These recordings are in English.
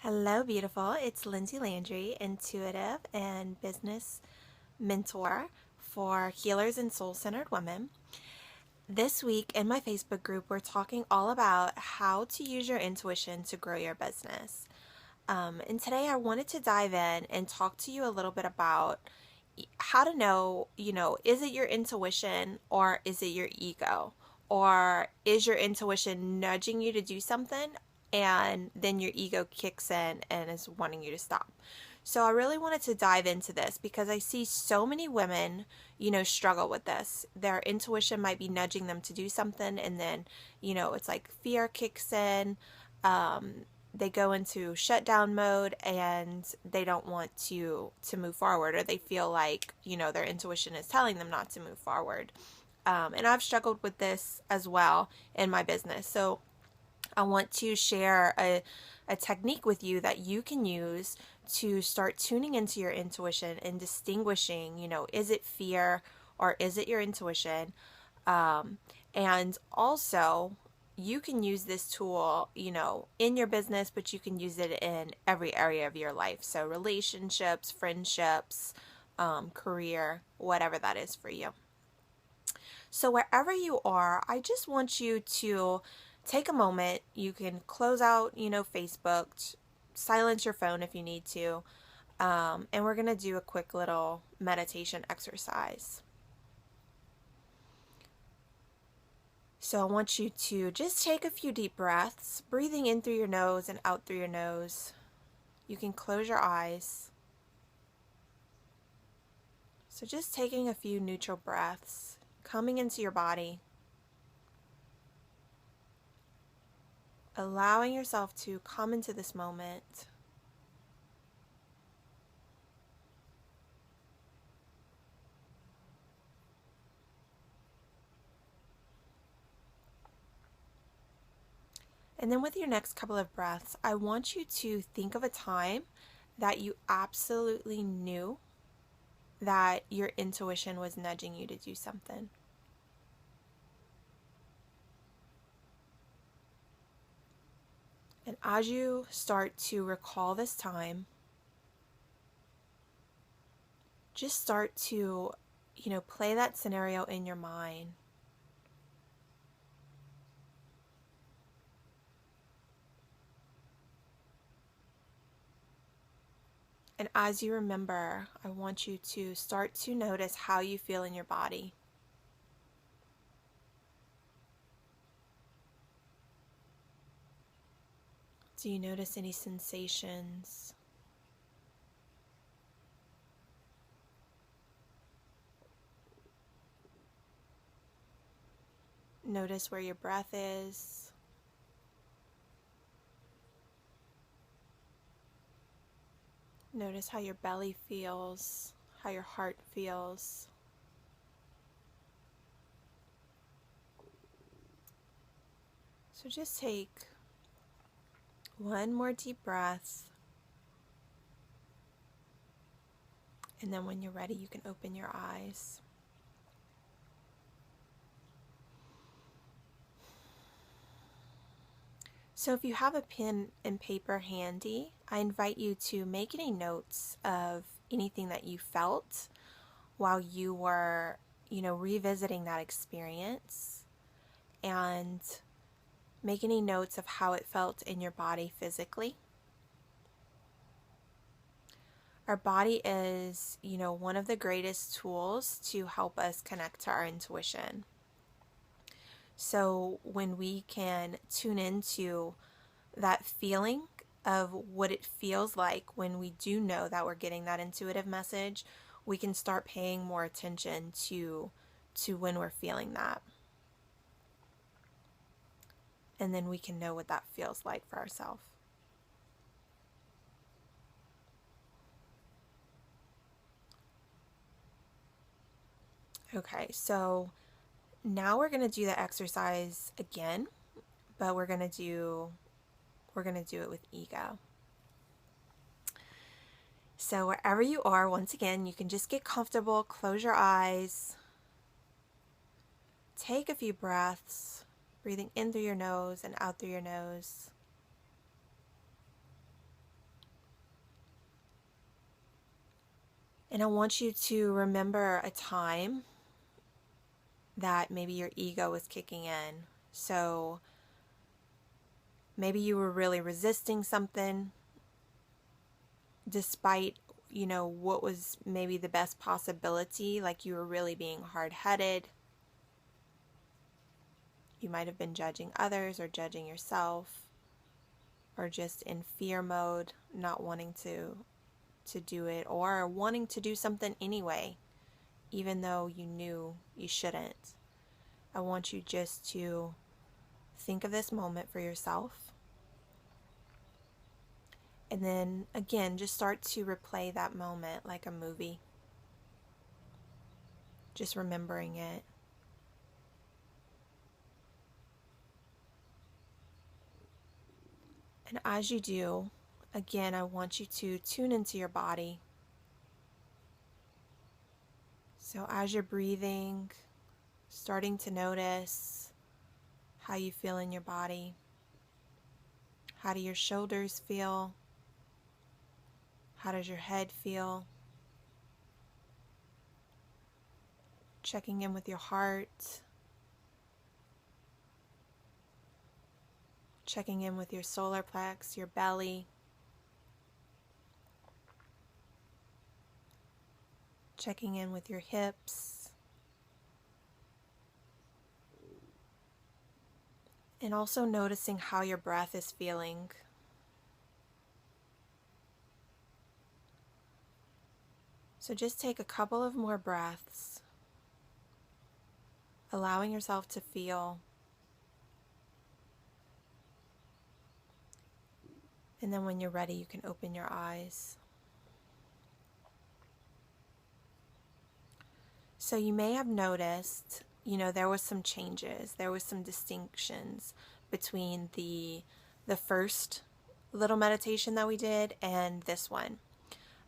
Hello, beautiful. It's Lindsay Landry, intuitive and business mentor for healers and soul centered women. This week in my Facebook group, we're talking all about how to use your intuition to grow your business. And today I wanted to dive in and talk to you a little bit about how to know, is it your intuition or is it your ego? Or is your intuition nudging you to do something and then your ego kicks in and is wanting you to stop? So I really wanted to dive into this because I see so many women, struggle with this. Their intuition might be nudging them to do something and then, it's like fear kicks in. They go into shutdown mode and they don't want to move forward, or they feel like their intuition is telling them not to move forward. And I've struggled with this as well in my business. So I want to share a technique with you that you can use to start tuning into your intuition and distinguishing, is it fear or is it your intuition? And also, you can use this tool, in your business, but you can use it in every area of your life. So relationships, friendships, career, whatever that is for you. So wherever you are, I just want you to take a moment. You can close out, Facebook, silence your phone if you need to. And we're going to do a quick little meditation exercise. So I want you to just take a few deep breaths, breathing in through your nose and out through your nose. You can close your eyes. So just taking a few neutral breaths, coming into your body, allowing yourself to come into this moment. And then with your next couple of breaths, I want you to think of a time that you absolutely knew that your intuition was nudging you to do something. And as you start to recall this time, just start to, play that scenario in your mind. And as you remember, I want you to start to notice how you feel in your body. Do you notice any sensations? Notice where your breath is. Notice how your belly feels, how your heart feels. So just take one more deep breath. And then when you're ready, you can open your eyes. So if you have a pen and paper handy, I invite you to make any notes of anything that you felt while you were, revisiting that experience, and make any notes of how it felt in your body physically. Our body is, one of the greatest tools to help us connect to our intuition. So when we can tune into that feeling of what it feels like when we do know that we're getting that intuitive message, we can start paying more attention to when we're feeling that. And then we can know what that feels like for ourselves. Okay, so now we're going to do the exercise again, but we're going to do it with ego. So wherever you are, once again, you can just get comfortable, close your eyes, take a few breaths, breathing in through your nose and out through your nose. And I want you to remember a time that maybe your ego was kicking in. So maybe you were really resisting something despite, what was maybe the best possibility, like you were really being hard-headed. You might have been judging others or judging yourself, or just in fear mode, not wanting to do it, or wanting to do something anyway, even though you knew you shouldn't. I want you just to think of this moment for yourself. And then again, just start to replay that moment like a movie. Just remembering it. And as you do, again, I want you to tune into your body. So as you're breathing, starting to notice how you feel in your body. How do your shoulders feel? How does your head feel? Checking in with your heart. Checking in with your solar plex, your belly. Checking in with your hips. And also noticing how your breath is feeling. So just take a couple of more breaths, allowing yourself to feel. And then when you're ready, you can open your eyes. So you may have noticed, there was some changes. There was some distinctions between the first little meditation that we did and this one.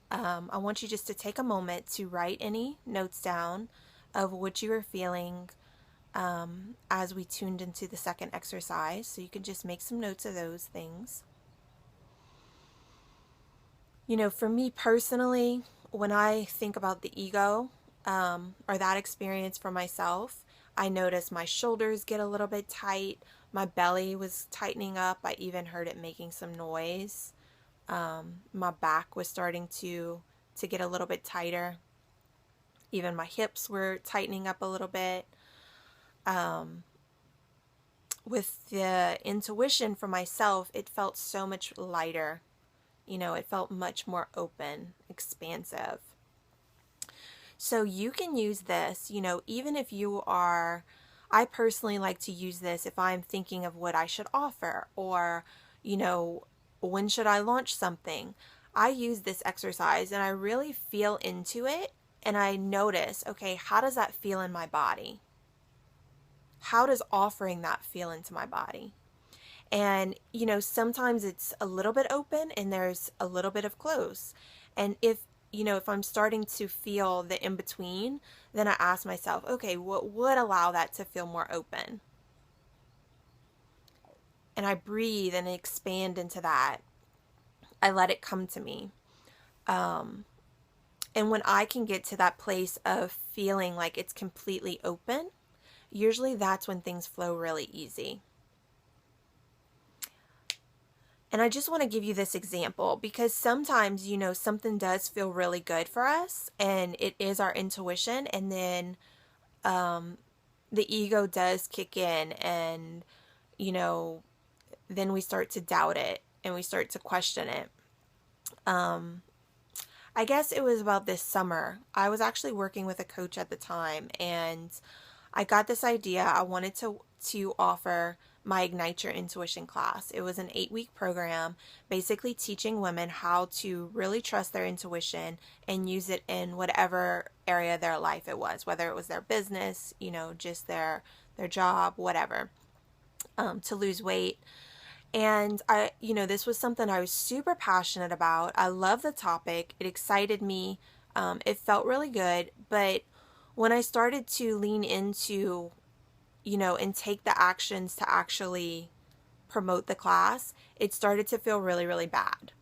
I want you just to take a moment to write any notes down of what you were feeling as we tuned into the second exercise. So you can just make some notes of those things. For me personally, when I think about the ego or that experience for myself, I noticed my shoulders get a little bit tight. My belly was tightening up. I even heard it making some noise. My back was starting to get a little bit tighter. Even my hips were tightening up a little bit. With the intuition for myself, it felt so much lighter. It felt much more open, expansive. So you can use this, even if you are, I personally like to use this if I'm thinking of what I should offer, or, when should I launch something? I use this exercise and I really feel into it, and I notice, okay, how does that feel in my body? How does offering that feel into my body? And, sometimes it's a little bit open and there's a little bit of close. And if I'm starting to feel the in-between, then I ask myself, okay, what would allow that to feel more open? And I breathe and expand into that. I let it come to me. And when I can get to that place of feeling like it's completely open, usually that's when things flow really easy. And I just want to give you this example because sometimes, something does feel really good for us and it is our intuition, and then the ego does kick in, and, then we start to doubt it and we start to question it. I guess it was about this summer. I was actually working with a coach at the time, and I got this idea. I wanted to offer my Ignite Your Intuition class. It was an 8-week program, basically teaching women how to really trust their intuition and use it in whatever area of their life it was, whether it was their business, just their job, whatever, to lose weight. And this was something I was super passionate about. I love the topic. It excited me. It felt really good. But when I started to lean into, and take the actions to actually promote the class, it started to feel really, really bad.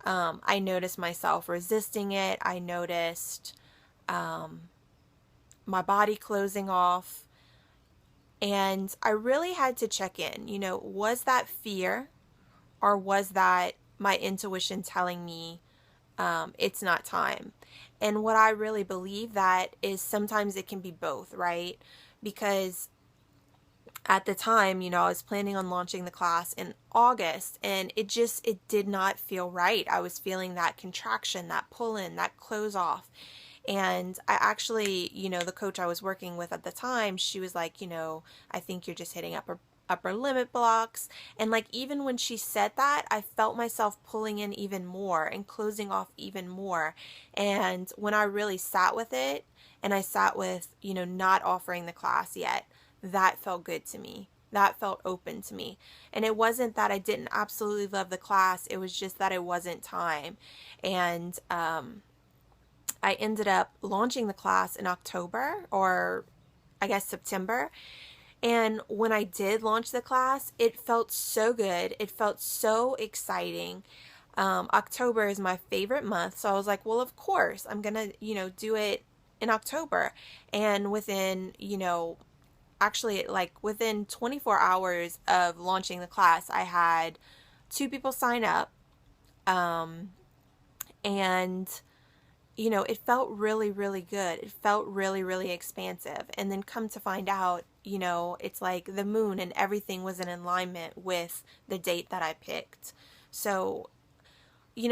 I noticed myself resisting it. I noticed my body closing off. And I really had to check in, was that fear or was that my intuition telling me it's not time? And what I really believe that is sometimes it can be both, right? Because at the time, I was planning on launching the class in August and it did not feel right. I was feeling that contraction, that pull in, that close off. And I actually, the coach I was working with at the time, she was like, I think you're just hitting upper limit blocks. And like, even when she said that, I felt myself pulling in even more and closing off even more. And when I really sat with it and I sat with, not offering the class yet, that felt good to me. That felt open to me. And it wasn't that I didn't absolutely love the class. It was just that it wasn't time. And, I ended up launching the class in October, or I guess September. And when I did launch the class, it felt so good. It felt so exciting. October is my favorite month. So I was like, well, of course, I'm going to, do it in October. And within, actually like within 24 hours of launching the class, I had 2 people sign up. And it felt really, really good. It felt really, really expansive. And then come to find out, it's like the moon and everything was in alignment with the date that I picked. So,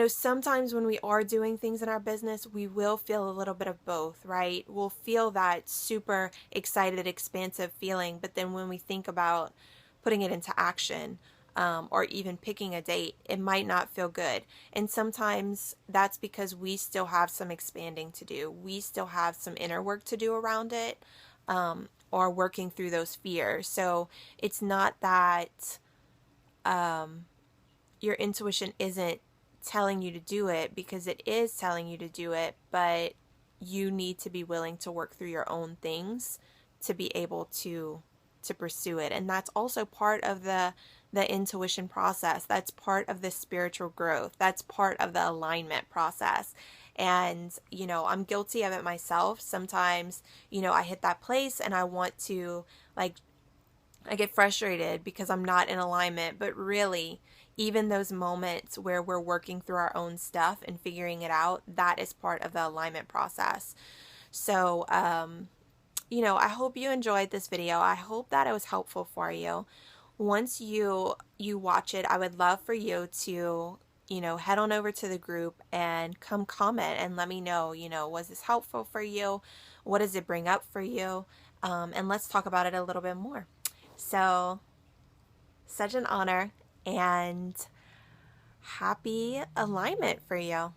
sometimes when we are doing things in our business, we will feel a little bit of both, right? We'll feel that super excited, expansive feeling. But then when we think about putting it into action, or even picking a date, it might not feel good. And sometimes that's because we still have some expanding to do. We still have some inner work to do around it, or working through those fears. So it's not that your intuition isn't telling you to do it, because it is telling you to do it, but you need to be willing to work through your own things to be able to pursue it. And that's also part of the intuition process. That's part of the spiritual growth. That's part of the alignment process. And, I'm guilty of it myself. Sometimes, I hit that place and I want to, like, I get frustrated because I'm not in alignment. But really, even those moments where we're working through our own stuff and figuring it out, that is part of the alignment process. So, I hope you enjoyed this video. I hope that it was helpful for you. Once you watch it, I would love for you to, head on over to the group and come comment and let me know, was this helpful for you? What does it bring up for you? And let's talk about it a little bit more. So, such an honor and happy alignment for you.